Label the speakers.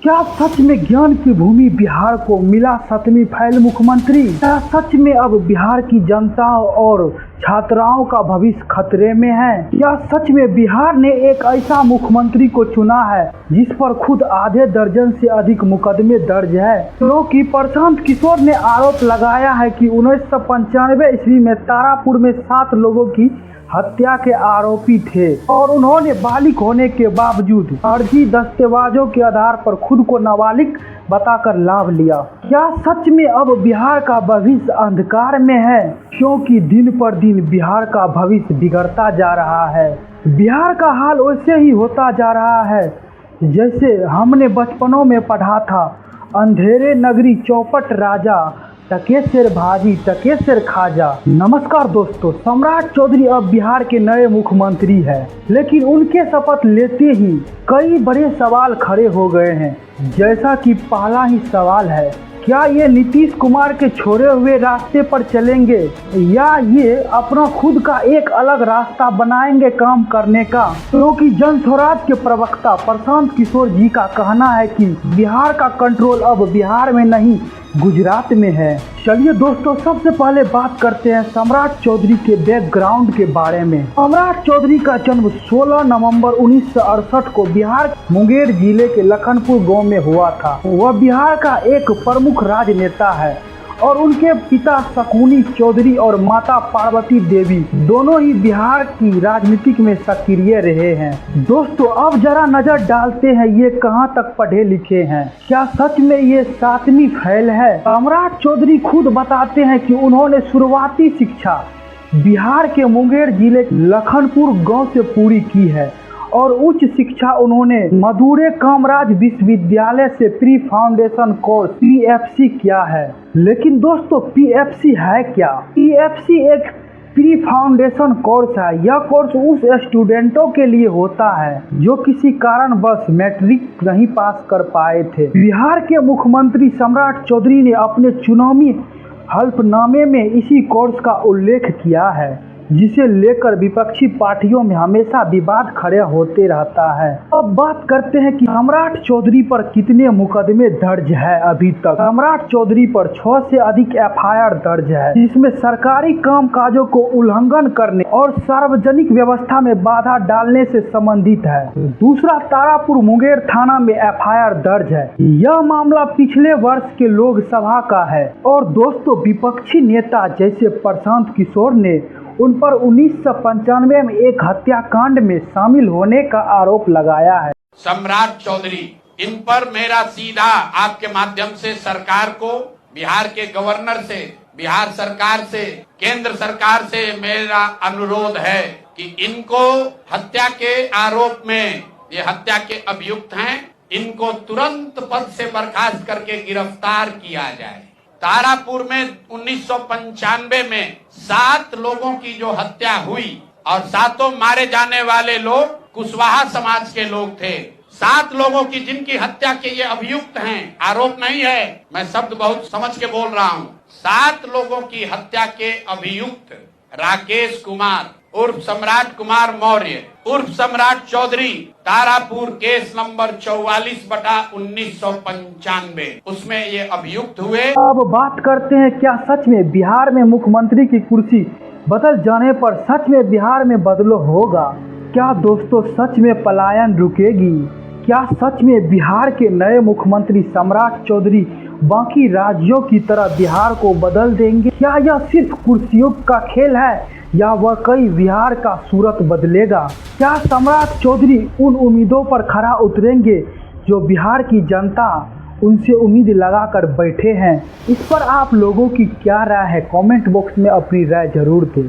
Speaker 1: क्या सच में ज्ञान की भूमि बिहार को मिला 7वीं फेल मुख्यमंत्री? क्या सच में अब बिहार की जनता और छात्राओं का भविष्य खतरे में है? या सच में बिहार ने एक ऐसा मुख्यमंत्री को चुना है जिस पर खुद आधे दर्जन से अधिक मुकदमे दर्ज है? क्योंकि प्रशांत किशोर ने आरोप लगाया है कि 1995 ईस्वी में तारापुर में 7 लोगों की हत्या के आरोपी थे और उन्होंने बालिग होने के बावजूद फर्जी दस्तावेजों के आधार पर खुद को नाबालिग बताकर लाभ लिया। क्या सच में अब बिहार का भविष्य अंधकार में है? क्योंकि दिन पर दिन बिहार का भविष्य बिगड़ता जा रहा है। बिहार का हाल वैसे ही होता जा रहा है जैसे हमने बचपनों में पढ़ा था, अंधेरे नगरी चौपट राजा, टकेसर भाजी टकेसर खाजा। नमस्कार दोस्तों, सम्राट चौधरी अब बिहार के नए मुख्यमंत्री हैं, लेकिन उनके शपथ लेते ही कई बड़े सवाल खड़े हो गए हैं। जैसा कि पहला ही सवाल है, क्या ये नीतीश कुमार के छोड़े हुए रास्ते पर चलेंगे या ये अपना खुद का एक अलग रास्ता बनाएंगे काम करने का? क्योंकि जन स्वराज के प्रवक्ता प्रशांत किशोर जी का कहना है कि बिहार का कंट्रोल अब बिहार में नहीं गुजरात में है। चलिए दोस्तों, सबसे पहले बात करते हैं सम्राट चौधरी के बैकग्राउंड के बारे में। सम्राट चौधरी का जन्म 16 नवंबर 1968 को बिहार मुंगेर जिले के लखनपुर गांव में हुआ था। वह बिहार का एक प्रमुख राजनेता है और उनके पिता शकुनी चौधरी और माता पार्वती देवी दोनों ही बिहार की राजनीति में सक्रिय रहे हैं। दोस्तों, अब जरा नजर डालते हैं ये कहां तक पढ़े लिखे हैं। क्या सच में ये 7वीं फेल है? सम्राट चौधरी खुद बताते हैं कि उन्होंने शुरुआती शिक्षा बिहार के मुंगेर जिले लखनपुर गांव से पूरी की है और उच्च शिक्षा उन्होंने मदुरै कामराज विश्वविद्यालय से प्री फाउंडेशन कोर्स PFC किया है। लेकिन दोस्तों, PFC है क्या? PFC एक प्री फाउंडेशन कोर्स है। यह कोर्स उस स्टूडेंटों के लिए होता है जो किसी कारणवश मैट्रिक नहीं पास कर पाए थे। बिहार के मुख्यमंत्री सम्राट चौधरी ने अपने चुनावी हल्फनामे में इसी कोर्स का उल्लेख किया है, जिसे लेकर विपक्षी पार्टियों में हमेशा विवाद खड़े होते रहता है। अब बात करते हैं कि सम्राट चौधरी पर कितने मुकदमे दर्ज है। अभी तक सम्राट चौधरी पर 6 से अधिक FIR दर्ज है, जिसमें सरकारी कामकाजों को उल्लंघन करने और सार्वजनिक व्यवस्था में बाधा डालने से संबंधित है। दूसरा, तारापुर मुंगेर थाना में FIR दर्ज है। यह मामला पिछले वर्ष के लोकसभा का है और दोस्तों, विपक्षी नेता जैसे प्रशांत किशोर ने उन पर 1995 में एक हत्याकांड में शामिल होने का आरोप लगाया है।
Speaker 2: सम्राट चौधरी, इन पर मेरा सीधा आपके माध्यम से सरकार को, बिहार के गवर्नर से, बिहार सरकार से, केंद्र सरकार से मेरा अनुरोध है कि इनको हत्या के आरोप में, ये हत्या के अभियुक्त हैं, इनको तुरंत पद से बर्खास्त करके गिरफ्तार किया जाए। तारापुर में 1995 में 7 लोगों की जो हत्या हुई और 7 मारे जाने वाले लोग कुशवाहा समाज के लोग थे। 7 लोगों की जिनकी हत्या के ये अभियुक्त हैं, आरोप नहीं है, मैं शब्द बहुत समझ के बोल रहा हूँ। 7 लोगों की हत्या के अभियुक्त राकेश कुमार उर्फ सम्राट कुमार मौर्य उर्फ सम्राट चौधरी, तारापुर केस नंबर 44/1995, उसमें ये अभियुक्त हुए।
Speaker 1: अब बात करते हैं, क्या सच में बिहार में मुख्यमंत्री की कुर्सी बदल जाने पर सच में बिहार में बदलाव होगा? क्या दोस्तों, सच में पलायन रुकेगी? क्या सच में बिहार के नए मुख्यमंत्री सम्राट चौधरी बाकी राज्यों की तरह बिहार को बदल देंगे? क्या यह सिर्फ कुर्सियों का खेल है या वह कई बिहार का सूरत बदलेगा? क्या सम्राट चौधरी उन उम्मीदों पर खरा उतरेंगे जो बिहार की जनता उनसे उम्मीद लगाकर बैठे हैं? इस पर आप लोगों की क्या राय है? कमेंट बॉक्स में अपनी राय जरूर दें।